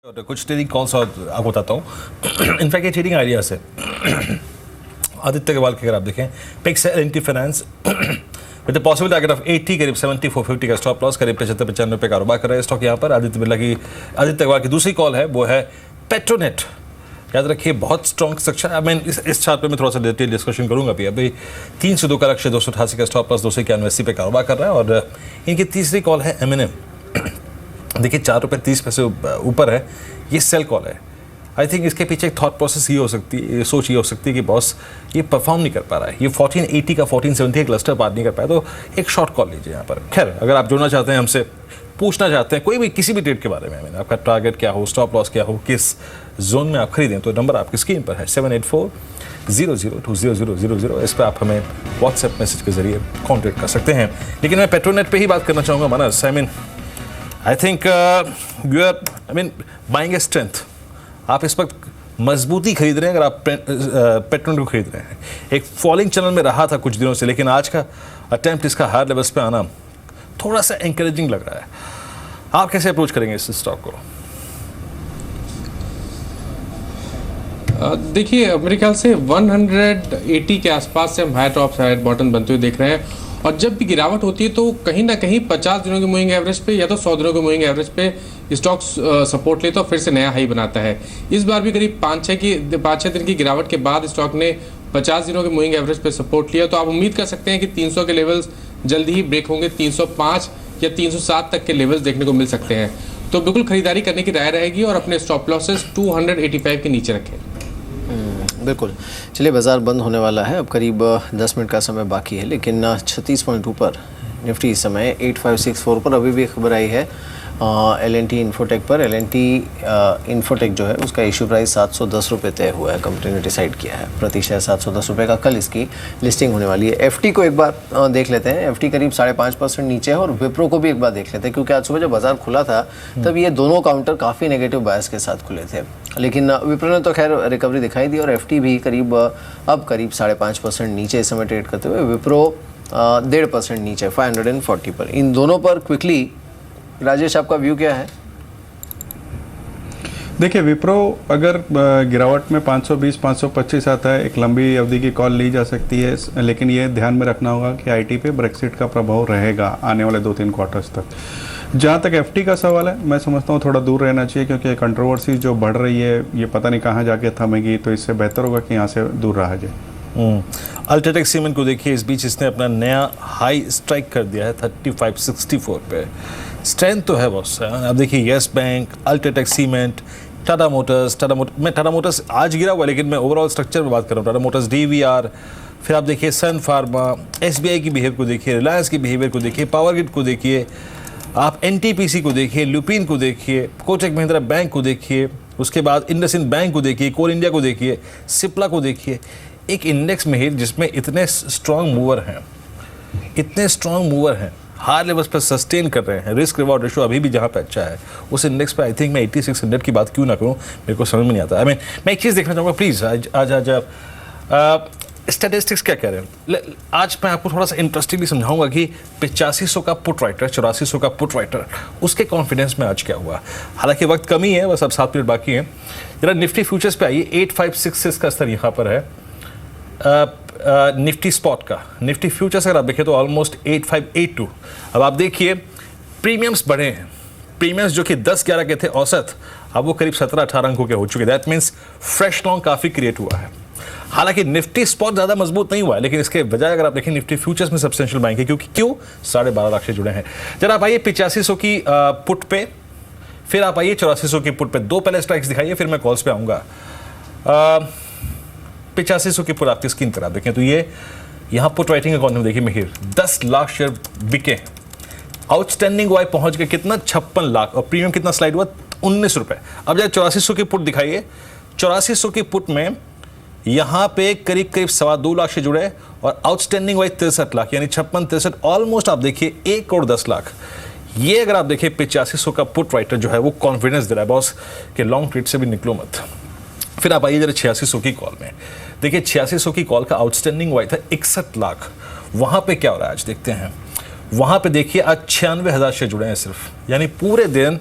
कुछ trading calls और आपको बताता हूँ। इनफैक्ट ये ट्रेडिंग आइडियाज है। आदित्य अग्रवाल के अगर आप देखें picks L and T finance with possible target of 80 करीब 7450 का स्टॉप लॉस करीब 75-95 पे कारोबार कर रहे हैं स्टॉक यहाँ पर। आदित्य अग्रवाल की दूसरी कॉल है वो है पेट्रोनेट। याद रखिए बहुत स्ट्रॉन्ग स्ट्रक्चर। आई मीन इस चार्ट पे मैं थोड़ा सा डिटेल डिस्कशन करूंगा अभी 302 का लक्ष्य 288 का स्टॉप लॉस 291 पे कारोबार कर रहा है। और इनकी तीसरी कॉल है M&M। देखिए ₹4.30 ऊपर है, ये सेल कॉल है। आई थिंक इसके पीछे एक थॉट प्रोसेस ये हो सकती है, सोच ये हो सकती है कि बॉस ये परफॉर्म नहीं कर पा रहा है, ये 1480 का 1470 क्लस्टर पार नहीं कर पाया, तो एक शॉर्ट कॉल लीजिए यहाँ पर। खैर अगर आप जुड़ना चाहते हैं हमसे, पूछना चाहते हैं कोई भी किसी भी ट्रेड के बारे में, आपका टारगेट क्या हो, स्टॉप लॉस क्या हो, किस जोन में आप खरीदें, तो नंबर आपकी स्क्रीन पर है 7840020000। इस पर आप हमें व्हाट्सएप मैसेज के जरिए कॉन्टेक्ट कर सकते हैं। लेकिन मैं पेट्रोनेट पे ही बात करना चाहूँगा Manas. I think you are buying a strength. आप इस वक्त मजबूती खरीद रहे हैं अगर आप पेट्रोनेट को खरीद रहे हैं। एक फॉलिंग चैनल में रहा था कुछ दिनों से, लेकिन आज का अटेम्प्ट इसका हायर लेवल्स पे आना थोड़ा सा एनकरेजिंग लग रहा है। आप कैसे अप्रोच करेंगे इस स्टॉक को? देखिए मेरे ख्याल से 180 के आसपास से हम हाई टॉप हाई बॉटम बनते हुए देख रहे हैं। और जब भी गिरावट होती है तो कहीं ना कहीं 50 दिनों के मूविंग एवरेज पे या तो 100 दिनों के मूविंग एवरेज पे स्टॉक सपोर्ट लेता और फिर से नया हाई बनाता है। इस बार भी करीब 5-6 दिन की गिरावट के बाद स्टॉक ने 50 दिनों के मूविंग एवरेज पे सपोर्ट लिया। तो आप उम्मीद कर सकते हैं कि 300 के लेवल्स जल्दी ही ब्रेक होंगे, 305 या 307 तक के लेवल्स देखने को मिल सकते हैं। तो बिल्कुल खरीदारी करने की राय रहेगी और अपने स्टॉप लॉसेस 285 के नीचे रखें। बिल्कुल। चलिए बाज़ार बंद होने वाला है, अब करीब 10 मिनट का समय बाकी है, लेकिन 36 पॉइंट ऊपर निफ्टी इस समय 8564 पर। अभी भी खबर आई है L&T इन्फोटेक पर। L&T इन्फोटेक जो है उसका इशू प्राइस ₹710 तय हुआ है, कंपनी ने डिसाइड किया है। प्रति शेयर ₹710 का कल इसकी लिस्टिंग होने वाली है। FT को एक बार देख लेते हैं। FT करीब 5.5% नीचे है और विप्रो को भी एक बार देख लेते हैं, क्योंकि आज सुबह जब बाजार खुला था तब ये दोनों काउंटर काफ़ी नेगेटिव बायस के साथ खुले थे, लेकिन विप्रो ने तो खैर रिकवरी दिखाई दी और FT भी करीब 5.5% नीचे इस समय ट्रेड करते हुए, विप्रो 1.5% नीचे 540 पर। इन दोनों पर क्विकली राजेश आपका व्यू क्या है? देखिए विप्रो अगर गिरावट में 520 525 आता है, एक लंबी अवधि की कॉल ली जा सकती है, लेकिन ये ध्यान में रखना होगा कि IT पे ब्रेक्सिट का प्रभाव रहेगा आने वाले 2-3 क्वार्टर्स तक। जहाँ तक FT का सवाल है, मैं समझता हूँ थोड़ा दूर रहना चाहिए, क्योंकि कंट्रोवर्सी जो बढ़ रही है ये पता नहीं कहाँ जाके थमेगी, तो इससे बेहतर होगा कि यहाँ से दूर रहा जाए। अल्ट्राटेक सीमेंट को देखिए, इस बीच इसने अपना नया हाई स्ट्राइक कर दिया है 3564 पे। स्ट्रेंथ तो है बहुत सा। अब देखिए yes bank, UltraTech cement, Tata Motors आज गिरा हुआ, लेकिन मैं ओवरऑल स्ट्रक्चर में बात कर रहा हूँ। टाटा मोटर्स, DVR, फिर आप देखिए सन फार्मा, SBI की बिहेवियर को देखिए, रिलायंस की बिहेवियर को देखिए, पावर ग्रिड को देखिए, आप NTPC को देखिए, लुपिन को देखिए, कोटक महिंद्रा बैंक को देखिए, उसके बाद इंडसइंड बैंक को देखिए, कोल इंडिया को देखिए, सिप्ला को देखिए। एक इंडेक्स में ही जिसमें इतने स्ट्रॉन्ग मूवर हैं, हाई लेवल्स पर सस्टेन कर रहे हैं, रिस्क रिवॉर्ड रेशो अभी भी जहाँ पे अच्छा है, उस इंडेक्स पे आई थिंक मैं 8600 की बात क्यों ना करूँ, मेरे को समझ में नहीं आता। मैं एक चीज़ देखना चाहूँगा प्लीज़। आज स्टैटिस्टिक्स क्या कह रहे हैं। आज मैं आपको थोड़ा सा इंटरेस्टिंगली समझाऊंगा कि 8500 का पुट राइटर, 8400 का पुट राइटर, उसके कॉन्फिडेंस में आज क्या हुआ। हालांकि वक्त कमी है, बस अब 7 मिनट बाकी हैं। जरा निफ्टी फ्यूचर्स पे आइए। 8566 का स्तर यहाँ पर है। निफ्टी स्पॉट का, निफ्टी फ्यूचर्स अगर आप देखें तो ऑलमोस्ट 8582। अब आप देखिए प्रीमियम्स बढ़े हैं। प्रीमियम्स जो कि 10-11 के थे औसत, अब वो करीब 17-18 अंकों के हो चुके। दैट मीन्स फ्रेश लॉन्ग काफ़ी क्रिएट हुआ है। हालांकि निफ्टी स्पॉट ज़्यादा मजबूत नहीं हुआ है, लेकिन इसके बजाय अगर आप देखें निफ्टी फ्यूचर्स में सब्सटेंशियल बाइंग है, क्योंकि 12.5 लाख से जुड़े हैं। जरा आप आइए 8500 की पुट पे, फिर आप आइए 8400 की पुट पे। दो पहले स्ट्राइक्स दिखाइए, फिर मैं कॉल्स पे आऊँगा। 8500 की पुट आपकी स्क्रीन पर आप देखें तो ये यहाँ पुट राइटिंग अकाउंट में देखिए महिर 10 लाख शेयर बिके। आउटस्टैंडिंग वाई पहुँच गए कितना, 56 लाख, और प्रीमियम कितना स्लाइड हुआ, ₹19। अब जब 8400 की पुट दिखाइए, 8400 की पुट में यहाँ पे करीब 2.25 लाख से जुड़े और आउटस्टैंडिंग वाई 63 लाख, यानी 56-63, ऑलमोस्ट आप देखिए 1,10,00,000। ये अगर आप देखिए 8500 का पुट राइटर जो है वो कॉन्फिडेंस दे रहा है बॉस कि लॉन्ग ट्रेड से भी निकलो मत। फिर आप आइए जरा 8600 की कॉल में देखिए। 8600 की कॉल का आउटस्टैंडिंग वाई था 61 लाख। वहाँ पे क्या हो रहा है आज देखते हैं। वहाँ पे देखिए आज 96,000 से जुड़े हैं सिर्फ, यानी पूरे दिन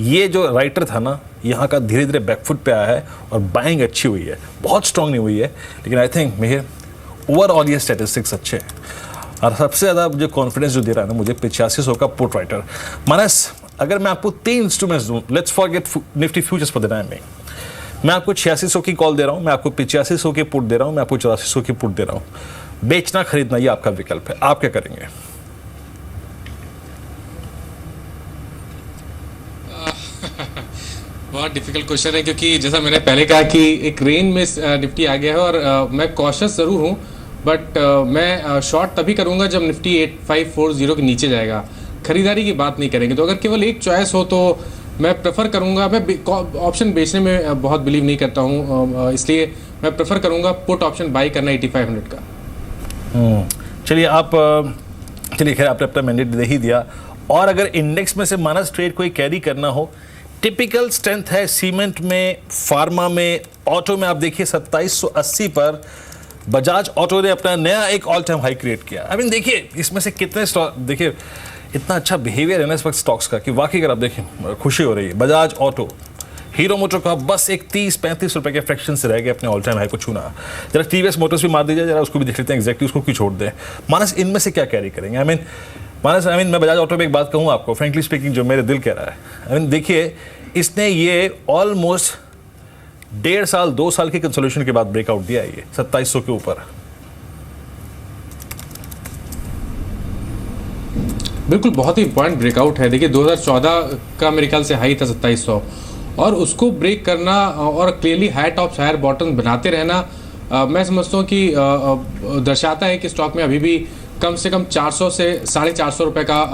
ये जो राइटर था ना यहाँ का धीरे धीरे बैकफुट पे आया है और बाइंग अच्छी हुई है, बहुत स्ट्रांग नहीं हुई है, लेकिन आई थिंक मेरे ओवरऑल ये स्टैटिस्टिक्स अच्छे हैं। और सबसे ज़्यादा जो कॉन्फिडेंस जो दे रहा है ना मुझे 8500 का पुट राइटर। मानस, अगर मैं आपको 3 इंस्ट्रूमेंट्स दूँ, let's forget Nifty futures for the time में, मैं आपको 8600 की कॉल दे रहा हूँ, मैं आपको 8500 की पुट दे रहा हूँ, मैं आपको 8400 की पुट दे रहा हूँ। बेचना खरीदना ये आपका विकल्प है, आप क्या करेंगे? बहुत डिफिकल्ट क्वेश्चन है, क्योंकि जैसा मैंने पहले कहा कि एक रेंज में निफ्टी आ गया है और मैं कॉशियस ज़रूर हूँ, बट मैं शॉर्ट तभी करूँगा जब निफ्टी 8540 के नीचे जाएगा। खरीदारी की बात नहीं करेंगे। तो अगर केवल एक चॉइस हो तो मैं प्रेफर करूँगा, मैं ऑप्शन बेचने में बहुत बिलीव नहीं करता हूँ, इसलिए मैं प्रेफर करूँगा पुट ऑप्शन बाई करना 8500 का। चलिए आप चलिए खैर आपने अपना मैंडेट दे ही दिया। और अगर इंडेक्स में से मानस ट्रेड कोई कैरी करना हो, टिपिकल स्ट्रेंथ है सीमेंट में, फार्मा में, ऑटो में। आप देखिए 2780 पर बजाज ऑटो ने अपना नया एक ऑल टाइम हाई क्रिएट किया। आई मीन देखिए इसमें से कितने स्टॉक, देखिए इतना अच्छा बिहेवियर है ना इस वक्त स्टॉक्स का कि वाकई अगर आप देखें खुशी हो रही है। बजाज ऑटो, हीरो मोटर का बस एक 30-35 रुपए के फ्रैक्शन से रह गए अपने ऑल टाइम हाई को छूना। जरा टीवीएस मोटर्स भी मार दीजिए, जरा उसको भी देख लेते हैं एग्जैक्टली, उसको क्यों छोड़ दें। मानस, इनमें से क्या कैरी करेंगे? आई मीन मैं बजाज ऑटो पे एक बात कहूँ आपको, फ्रेंकली स्पीकिंग जो मेरे दिल कह रहा है, आई मीन देखिए इसने ये ऑलमोस्ट 1.5 साल 2 साल की कंसोलिडेशन के बाद ब्रेकआउट दिया है ये 2700 के ऊपर। बिल्कुल, बहुत ही इंपॉर्टेंट ब्रेकआउट है। देखिए 2014 का मेरे ख्याल से हाई था 2700, और उसको ब्रेक करना और clearly high tops higher bottom बनाते रहना, मैं समझता हूँ कि दर्शाता है कि स्टॉक में अभी भी कम से कम 400 से 450 रुपये का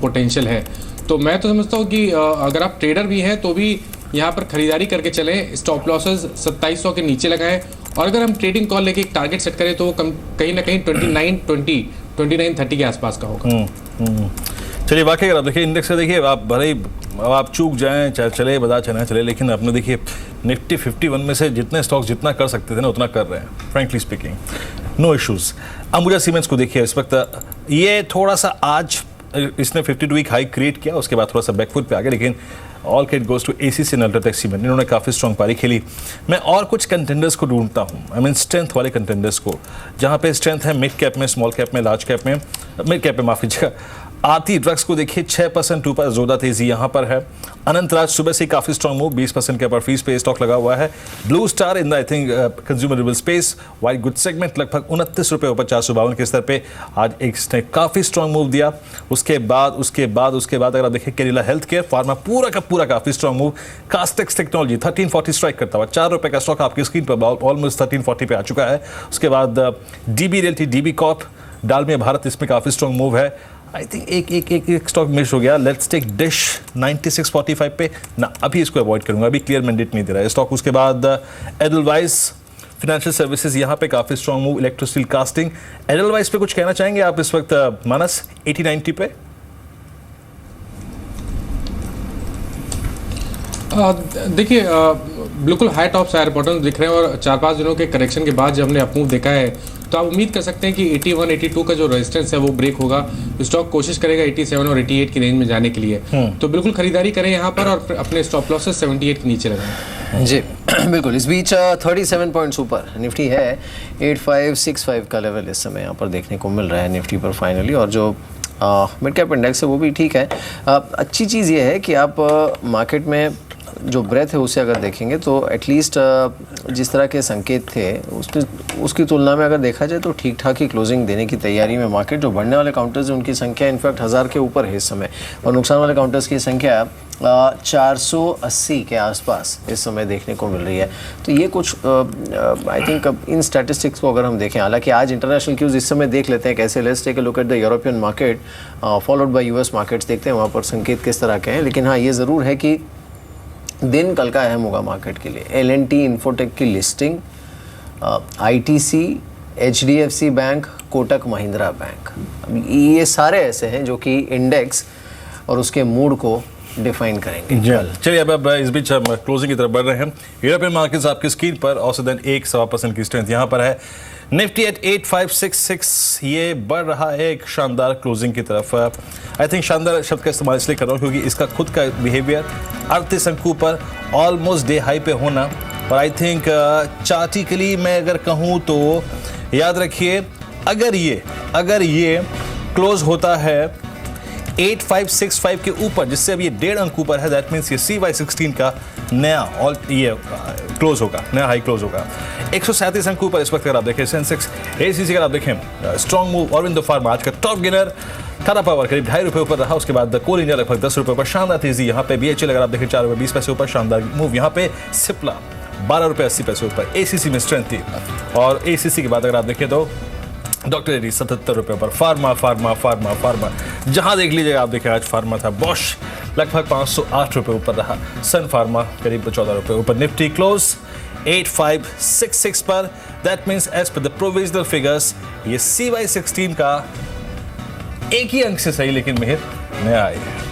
पोटेंशियल है। तो मैं तो समझता हूँ कि अगर आप ट्रेडर भी हैं तो भी यहाँ पर खरीदारी करके चलें, स्टॉप लॉसेस 2700 के नीचे लगाएं, और अगर हम ट्रेडिंग कॉल लेके एक टारगेट सेट करें तो वो कहीं ना कहीं 2930 के आसपास का होगा। चलिए वाकई अगर आप देखिए इंडेक्स से, देखिए आप भले ही आप चूक जाएं, चाहे चले बाजार चले चले, लेकिन आपने देखिए निफ्टी 51 में से जितने स्टॉक्स जितना कर सकते थे ना उतना कर रहे हैं, frankly speaking, no issues. Ambuja cements को देखिए इस वक्त ये थोड़ा सा आज इसने 52 वीक हाई क्रिएट किया, उसके बाद थोड़ा सा बैकफुट पे आ गया, लेकिन all credit goes to ACC and UltraTech cement, इन्होंने काफ़ी स्ट्रॉन्ग पारी खेली। मैं और कुछ कंटेंडर्स को ढूंढता हूँ, आई मीन स्ट्रेंथ वाले कंटेंडर्स को, जहाँ पे स्ट्रेंथ है मिड कैप में, स्मॉल कैप में, लार्ज कैप में, मिड कैप में माफ कीजिएगा। आरती ड्रग्स को देखिए 6% ऊपर जोरदार तेजी यहाँ पर है। अनंतराज सुबह से काफ़ी स्ट्रॉन्ग मूव, 20% के ऊपर फीस पे स्टॉक लगा हुआ है। Blue star in the I think consumer durable space white good segment लगभग 29 रुपये ऊपर 452 के स्तर पे आज एक ने काफ़ी स्ट्रॉन्ग मूव दिया। उसके बाद अगर आप देखें कैडिला हेल्थ केयर, फार्मा पूरा का पूरा काफ़ी strong move. Castex technology 1340 strike करता हुआ 4 रुपये का स्टॉक आपकी स्क्रीन पर ऑलमोस्ट 1340 पे आ चुका है। उसके बाद DB realty, DB corp, Dalmia Bharat, इसमें काफ़ी स्ट्रॉन्ग मूव है। आई थिंक एक स्टॉक मिस हो गया, लेट्स टेक डिश 9645 पे ना, अभी इसको अवॉइड करूंगा, अभी क्लियर मैंडेट नहीं दे रहा है स्टॉक। उसके बाद एडलवाइस फाइनेंशियल सर्विसेज, यहाँ पे काफ़ी strong move. Electro steel casting, Edelweiss पे कुछ कहना चाहेंगे आप इस वक्त मानस 80-90 पे? देखिए बिल्कुल हाई टॉप्स हायर बॉटम दिख रहे हैं, और 4-5 दिनों के करेक्शन के बाद जब हमने अप मूव देखा है तो आप उम्मीद कर सकते हैं कि 81-82 का जो रेजिस्टेंस है वो ब्रेक होगा। स्टॉक कोशिश करेगा 87 और 88 की रेंज में जाने के लिए, तो बिल्कुल खरीदारी करें यहाँ पर और अपने स्टॉप लॉसेस 78 के नीचे लगाएं। जी बिल्कुल। इस बीच 37 पॉइंट्स ऊपर निफ्टी है, 8565 का लेवल इस समय यहाँ पर देखने को मिल रहा है निफ्टी पर फाइनली। और जो मिड कैप इंडेक्स है वो भी ठीक है। अच्छी चीज़ ये है कि आप मार्केट में जो ब्रेथ है उसे अगर देखेंगे तो एटलीस्ट जिस तरह के संकेत थे उसकी तुलना में अगर देखा जाए तो ठीक ठाक ही क्लोजिंग देने की तैयारी में मार्केट। जो बढ़ने वाले काउंटर्स हैं उनकी संख्या इनफैक्ट 1000 के ऊपर है इस समय, और नुकसान वाले काउंटर्स की संख्या 480 के आसपास इस समय देखने को मिल रही है। तो ये कुछ आई थिंक इन स्टैटिस्टिक्स को अगर हम देखें, हालांकि आज इंटरनेशनल क्यूज इस समय देख लेते हैं कैसे। Let's take a look at the European market followed by US markets, देखते हैं वहाँ पर संकेत किस तरह के हैं। लेकिन हाँ ये ज़रूर है कि दिन कल का अहम होगा मार्केट के लिए। L&T इन्फोटेक की listing, ITC, HDFC bank, Kotak Mahindra bank, ये सारे ऐसे हैं जो कि इंडेक्स और उसके मूड को डिफाइन करेंगे कल। चलिए अब इस बीच हम क्लोजिंग की तरफ बढ़ रहे हैं। यूरोपियन मार्केट्स आपकी स्क्रीन पर औसतन 1.25% की स्ट्रेंथ यहाँ पर है। निफ्टी एट 8566, ये बढ़ रहा है एक शानदार क्लोजिंग की तरफ। आई थिंक शानदार शब्द का इस्तेमाल इसलिए कर रहा हूँ क्योंकि इसका खुद का बिहेवियर 38 अंकों पर ऑलमोस्ट डे हाई पे होना, और आई थिंक चार्टिकली मैं अगर कहूँ तो याद रखिए, अगर ये क्लोज होता है 8565 के ऊपर, जिससे अब ये 1.5 अंक ऊपर है, दैट मीन्स ये CY16 का नया क्लोज होगा, नया हाई क्लोज होगा। 137 अंक ऊपर इस वक्त अगर आप देखें सेंसेक्स। ACC अगर आप देखें स्ट्रॉन्ग मूव ऑरविंदो फार्मा आज का टॉप गेनर। टाटा पावर करीब 2.5 रुपये ऊपर रहा, उसके बाद कोल इंडिया लगभग 10 रुपये पर शानदार तेजी यहाँ पे। BHEL अगर आप देखें 4 रुपये 20 पैसे ऊपर शानदार मूव यहाँ पे। सिप्ला 12 रुपये 80 पैसे ऊपर। ACC में स्ट्रेंथ थी, और ACC के बाद अगर आप देखें तो डॉक्टर रेड्डी 77 रुपये पर। फार्मा जहां देख लीजिएगा आप देखें आज फार्मा था। बॉश लगभग 508 रुपये ऊपर रहा। सन फार्मा करीब 14 रुपये ऊपर। निफ्टी क्लोज 8566 पर। That means as per the provisional figures ये CY16 का एक ही अंक से सही, लेकिन मेहर नया आएगा।